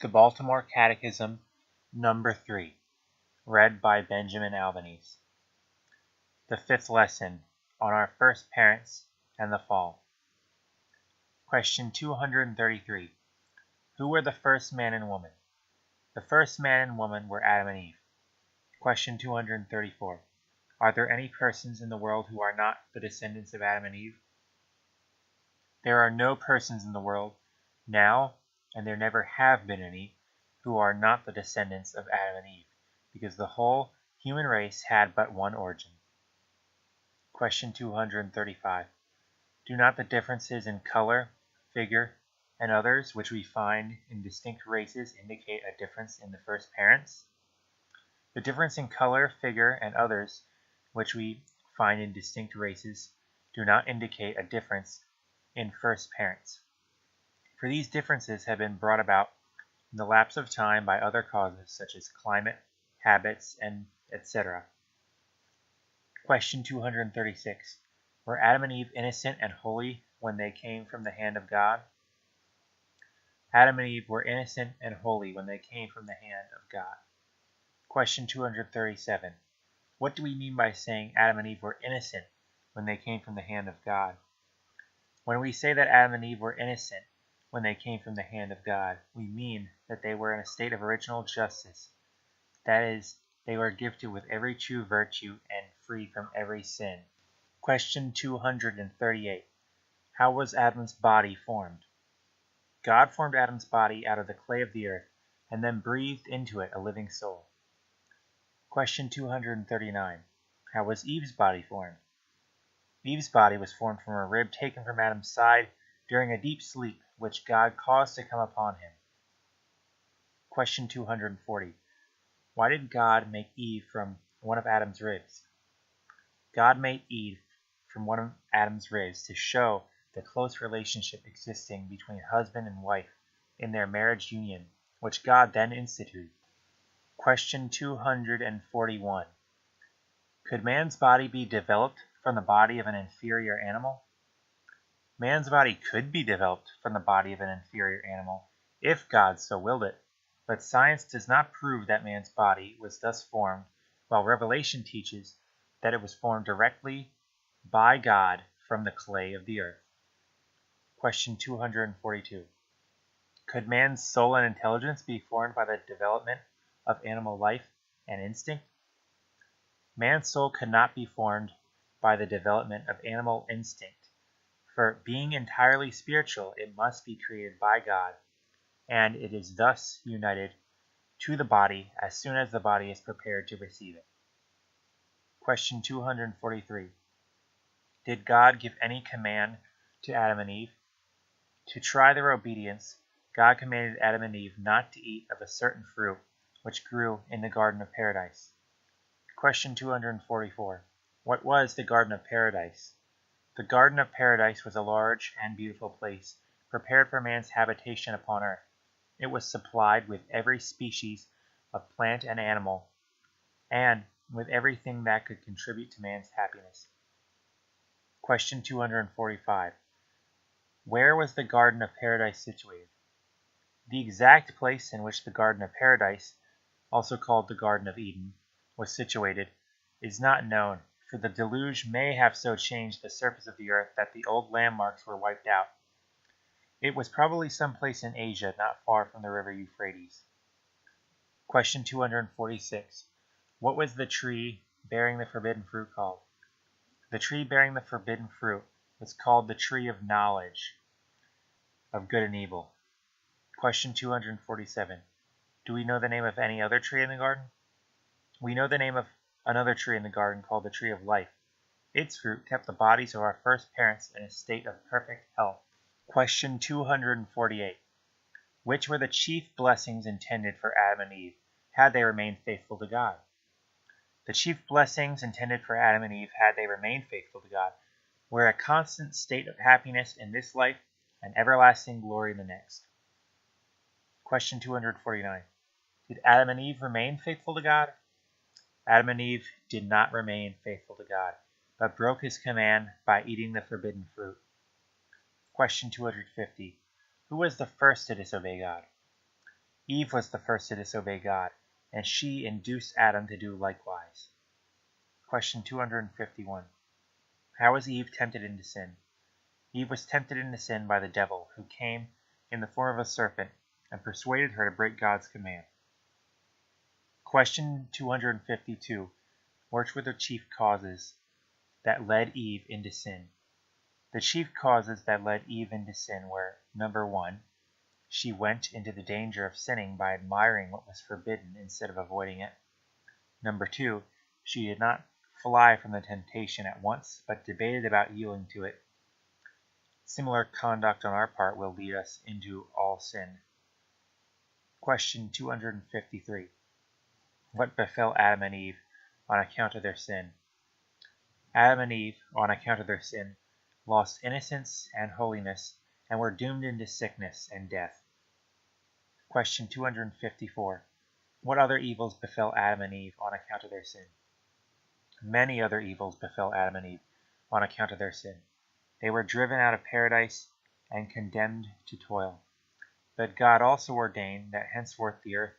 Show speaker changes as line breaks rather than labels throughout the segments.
The Baltimore Catechism, number 3, read by Benjamin Albanese. The fifth lesson, on our first parents and the fall. Question 233. Who were the first man and woman? The first man and woman were Adam and Eve. Question 234. Are there any persons in the world who are not the descendants of Adam and Eve? There are no persons in the world now, and there never have been any, who are not the descendants of Adam and Eve, because the whole human race had but one origin. Question 235. Do not the differences in color, figure, and others which we find in distinct races indicate a difference in the first parents? The difference in color, figure, and others which we find in distinct races do not indicate a difference in first parents. For these differences have been brought about in the lapse of time by other causes such as climate, habits, and etc. Question 236. Were Adam and Eve innocent and holy when they came from the hand of God? Adam and Eve were innocent and holy when they came from the hand of God. Question 237. What do we mean by saying Adam and Eve were innocent when they came from the hand of God? When we say that Adam and Eve were innocent when they came from the hand of God, we mean that they were in a state of original justice. That is, they were gifted with every true virtue and free from every sin. Question 238. How was Adam's body formed? God formed Adam's body out of the clay of the earth and then breathed into it a living soul. Question 239. How was Eve's body formed? Eve's body was formed from a rib taken from Adam's side during a deep sleep, which God caused to come upon him. Question 240. Why did God make Eve from one of Adam's ribs? God made Eve from one of Adam's ribs to show the close relationship existing between husband and wife in their marriage union, which God then instituted. Question 241. Could man's body be developed from the body of an inferior animal? Man's body could be developed from the body of an inferior animal, if God so willed it, but science does not prove that man's body was thus formed, while Revelation teaches that it was formed directly by God from the clay of the earth. Question 242. Could man's soul and intelligence be formed by the development of animal life and instinct? Man's soul could not be formed by the development of animal instinct. For being entirely spiritual, it must be created by God, and it is thus united to the body as soon as the body is prepared to receive it. Question 243. Did God give any command to Adam and Eve? To try their obedience, God commanded Adam and Eve not to eat of a certain fruit which grew in the Garden of Paradise. Question 244. What was the Garden of Paradise? The Garden of Paradise was a large and beautiful place, prepared for man's habitation upon earth. It was supplied with every species of plant and animal, and with everything that could contribute to man's happiness. Question 245. Where was the Garden of Paradise situated? The exact place in which the Garden of Paradise, also called the Garden of Eden, was situated is not known, for the deluge may have so changed the surface of the earth that the old landmarks were wiped out. It was probably some place in Asia not far from the river Euphrates. Question 246. What was the tree bearing the forbidden fruit called? The tree bearing the forbidden fruit was called the tree of knowledge of good and evil. Question 247. Do we know the name of any other tree in the garden? We know the name of another tree in the garden called the tree of life. Its fruit kept the bodies of our first parents in a state of perfect health. Question 248. Which were the chief blessings intended for Adam and Eve, had they remained faithful to God? The chief blessings intended for Adam and Eve, had they remained faithful to God, were a constant state of happiness in this life and everlasting glory in the next. Question 249. Did Adam and Eve remain faithful to God? Adam and Eve did not remain faithful to God, but broke his command by eating the forbidden fruit. Question 250. Who was the first to disobey God? Eve was the first to disobey God, and she induced Adam to do likewise. Question 251. How was Eve tempted into sin? Eve was tempted into sin by the devil, who came in the form of a serpent and persuaded her to break God's command. Question 252. Which were the chief causes that led Eve into sin? The chief causes that led Eve into sin were, number 1, she went into the danger of sinning by admiring what was forbidden instead of avoiding it. Number 2, she did not fly from the temptation at once, but debated about yielding to it. Similar conduct on our part will lead us into all sin. Question 253. What befell Adam and Eve on account of their sin? Adam and Eve, on account of their sin, lost innocence and holiness, and were doomed into sickness and death. Question 254. What other evils befell Adam and Eve on account of their sin? Many other evils befell Adam and Eve on account of their sin. They were driven out of paradise and condemned to toil. But God also ordained that henceforth the earth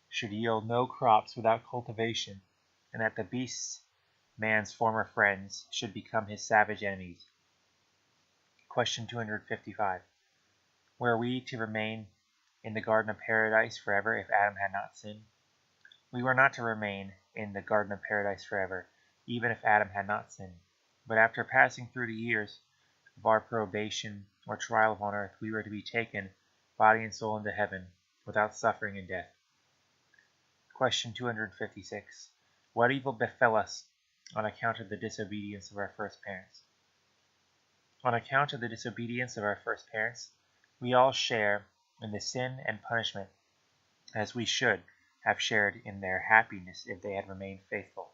should yield no crops without cultivation, and that the beasts, man's former friends, should become his savage enemies. Question 255. Were we to remain in the Garden of Paradise forever if Adam had not sinned? We were not to remain in the Garden of Paradise forever, even if Adam had not sinned. But after passing through the years of our probation or trial upon earth, we were to be taken, body and soul, into heaven, without suffering and death. Question 256. What evil befell us on account of the disobedience of our first parents? On account of the disobedience of our first parents, we all share in the sin and punishment, as we should have shared in their happiness if they had remained faithful.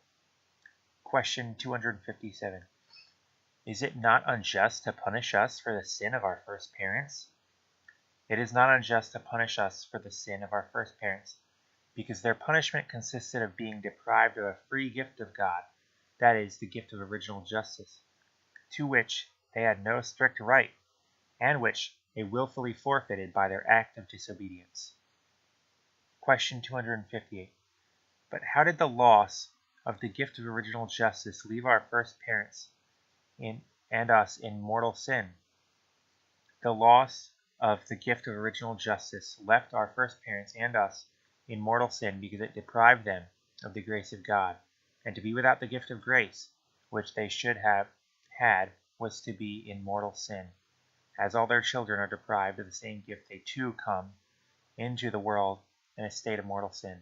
Question 257. Is it not unjust to punish us for the sin of our first parents? It is not unjust to punish us for the sin of our first parents, because their punishment consisted of being deprived of a free gift of God, that is, the gift of original justice, to which they had no strict right, and which they willfully forfeited by their act of disobedience. Question 258. But how did the loss of the gift of original justice leave our first parents and us in mortal sin? The loss of the gift of original justice left our first parents and us in mortal sin because it deprived them of the grace of God, and to be without the gift of grace, which they should have had, was to be in mortal sin. As all their children are deprived of the same gift, they too come into the world in a state of mortal sin.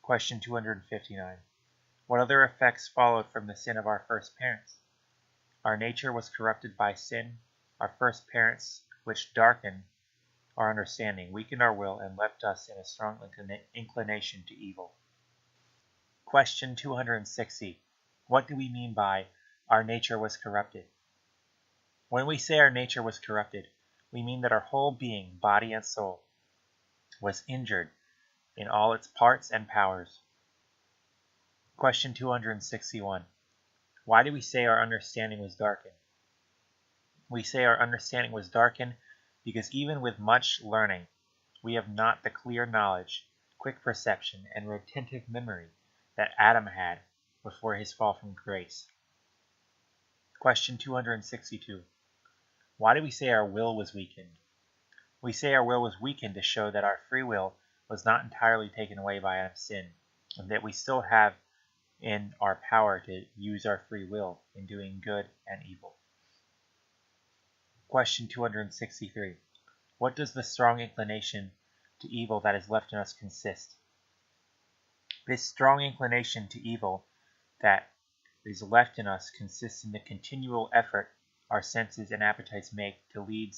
Question 259. What other effects followed from the sin of our first parents? Our nature was corrupted by sin. Our first parents, which darkened our understanding, weakened our will, and left us in a strong inclination to evil. Question 260. What do we mean by our nature was corrupted? When we say our nature was corrupted, we mean that our whole being, body and soul, was injured in all its parts and powers. Question 261. Why do we say our understanding was darkened? We say our understanding was darkened because even with much learning, we have not the clear knowledge, quick perception, and retentive memory that Adam had before his fall from grace. Question 262. Why do we say our will was weakened? We say our will was weakened to show that our free will was not entirely taken away by Adam's sin, and that we still have in our power to use our free will in doing good and evil. Question 263. What does the strong inclination to evil that is left in us consist? This strong inclination to evil that is left in us consists in the continual effort our senses and appetites make to lead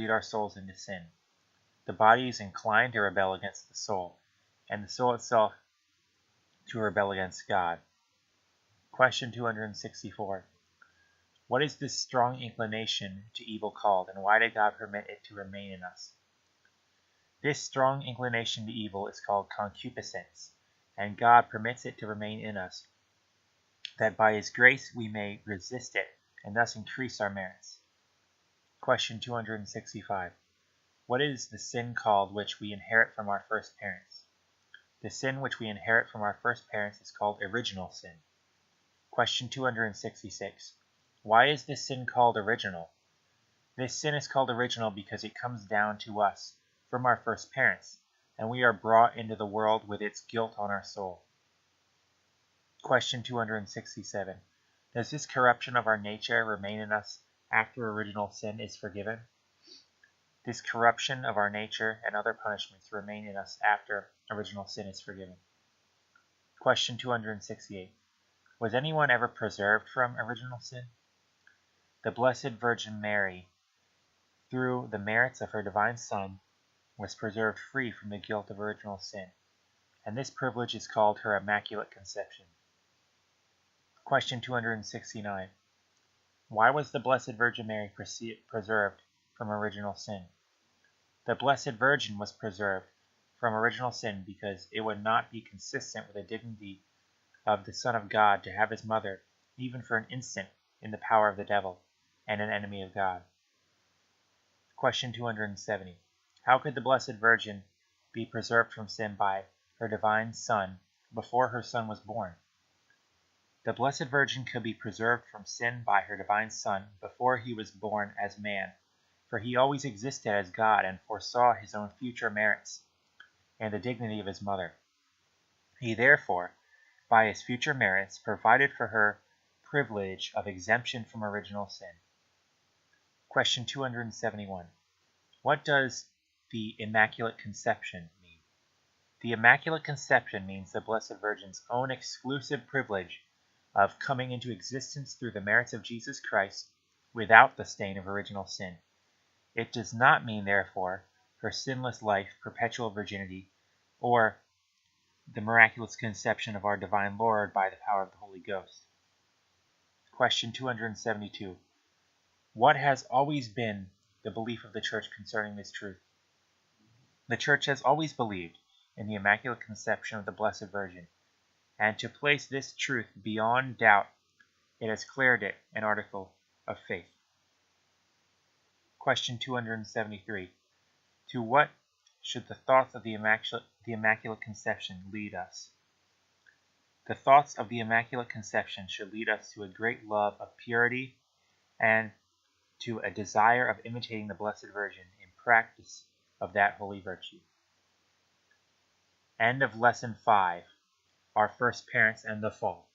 our souls into sin. The body is inclined to rebel against the soul, and the soul itself to rebel against God. Question 264. What is this strong inclination to evil called, and why did God permit it to remain in us? This strong inclination to evil is called concupiscence, and God permits it to remain in us, that by His grace we may resist it, and thus increase our merits. Question 265. What is the sin called which we inherit from our first parents? The sin which we inherit from our first parents is called original sin. Question 266. Why is this sin called original? This sin is called original because it comes down to us from our first parents, and we are brought into the world with its guilt on our soul. Question 267. Does this corruption of our nature remain in us after original sin is forgiven? This corruption of our nature and other punishments remain in us after original sin is forgiven. Question 268. Was anyone ever preserved from original sin? The Blessed Virgin Mary, through the merits of her divine Son, was preserved free from the guilt of original sin, and this privilege is called her Immaculate Conception. Question 269. Why was the Blessed Virgin Mary preserved from original sin? The Blessed Virgin was preserved from original sin because it would not be consistent with the dignity of the Son of God to have his mother, even for an instant, in the power of the devil and an enemy of God. Question 270. How could the Blessed Virgin be preserved from sin by her divine Son before her Son was born? The Blessed Virgin could be preserved from sin by her divine Son before he was born as man, for he always existed as God and foresaw his own future merits and the dignity of his mother. He therefore, by his future merits, provided for her privilege of exemption from original sin. Question 271. What does the Immaculate Conception mean? The Immaculate Conception means the Blessed Virgin's own exclusive privilege of coming into existence through the merits of Jesus Christ without the stain of original sin. It does not mean, therefore, her sinless life, perpetual virginity, or the miraculous conception of our divine Lord by the power of the Holy Ghost. Question 272. What has always been the belief of the Church concerning this truth? The Church has always believed in the Immaculate Conception of the Blessed Virgin, and to place this truth beyond doubt, it has declared it an article of faith. Question 273. To what should the thoughts of the Immaculate Conception lead us? The thoughts of the Immaculate Conception should lead us to a great love of purity and to a desire of imitating the Blessed Virgin in practice of that holy virtue. End of Lesson 5. Our First Parents and the Fall.